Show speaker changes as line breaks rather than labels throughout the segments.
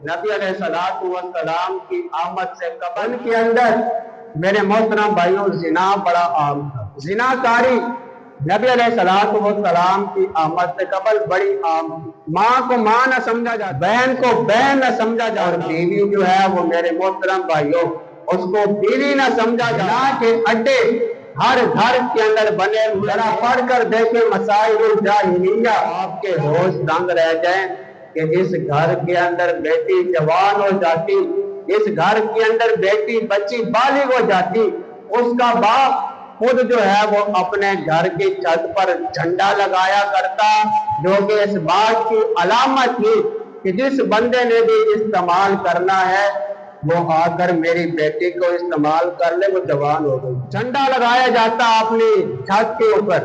नबी अलैहिस्सलातु वस्सलाम की आमद से कबल के अंदर मेरे मोहतरम भाइयों जिना बड़ा आम था। जिनाकारी नबी अलैहिस्सलातु वस्सलाम की आमद से कबल बड़ी आम थी। माँ को माँ न समझा जाता, बहन को बहन न समझा जाता, और बीवी जो है वो मेरे मोहतरम भाइयों उसको बीवी न समझा जाता। के अड्डे हर घर के अंदर बने हुए, जरा पढ़कर देखे मसाइल जाहिलिया, आपके होश दंग रह जाए कि इस घर के अंदर बेटी जवान हो जाती, इस घर के अंदर बेटी बच्ची बालिग हो जाती, उसका बाप खुद जो है वो अपने घर की छत पर झंडा लगाया करता, जो कि इस बात की अलामत थी कि जिस बंदे ने भी इस्तेमाल करना है वो आकर मेरी बेटी को इस्तेमाल कर ले, वो जवान हो गई। झंडा लगाया जाता अपनी छत के ऊपर,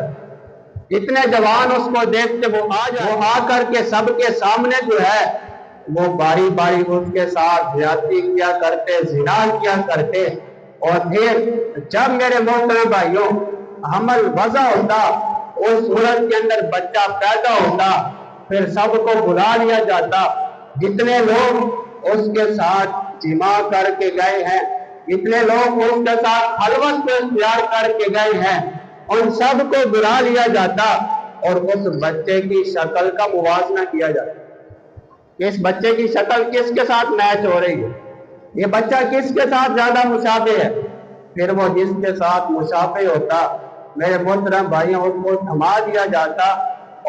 जितने जवान उसको देखते वो आकर के सबके सामने जो है वो बारी बारी उसके साथ ज्यादती किया करते, जिना किया करते। और फिर जब मेरे मोहतरम भाइयों हमल वज़ा होता, उस सूरत के अंदर बच्चा पैदा होता, फिर सबको बुला लिया जाता, जितने लोग उसके साथ जिमा करके गए हैं, जितने लोग उसके साथ खलवत को इख्तियार करके गए हैं, उन सबको बुला लिया जाता और उस बच्चे की शक्ल का मुवाजना किया जाता। इस बच्चे की शक्ल किसके साथ मैच हो रही है, ये बच्चा किसके साथ ज्यादा मुशाबे है। फिर वो जिसके साथ मुशाबे होता मेरे मोहतरम भाइयों उसको थमा दिया जाता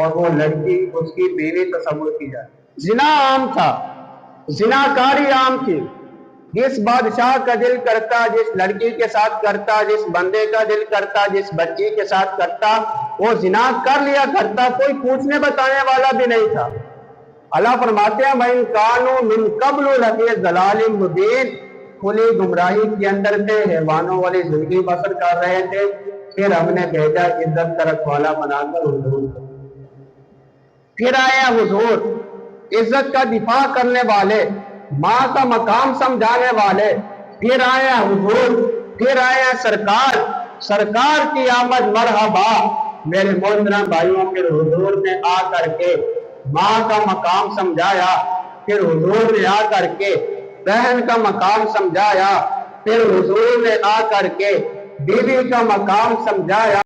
और वो लड़की उसकी बीवी तस्वुर की जाती। जिना आम था, जिनाकारी आम थी। जिस बादशाह का दिल करता, जिस लड़की के साथ करता, जिस बंदे का दिल करता, जिस बच्ची के साथ करता, वो जिना कर लिया करता, कोई पूछने बताने वाला भी नहीं था। अल्लाह फरमाते हैं वइन कानू मिन कब्लु लफी ज़लालिम मुबीन, खुली गुमराही के अंदर थे, हैवानों वाली जिंदगी बसर कर रहे थे, फिर हमने भेजा इज्जत का रखवाला बनाकर हुजूर। फिर आया हुजूर, इज्जत का दिफा करने वाले, माँ का मकाम समझाने वाले। फिर आया हुजूर, फिर आया सरकार, सरकार की आमद मरहबा। मेरे मोहतरम भाइयों फिर हुजूर ने आ करके माँ का मकाम समझाया, फिर हुजूर ने आ करके बहन का मकाम समझाया, फिर हुजूर ने आ करके बीवी का मकाम समझाया।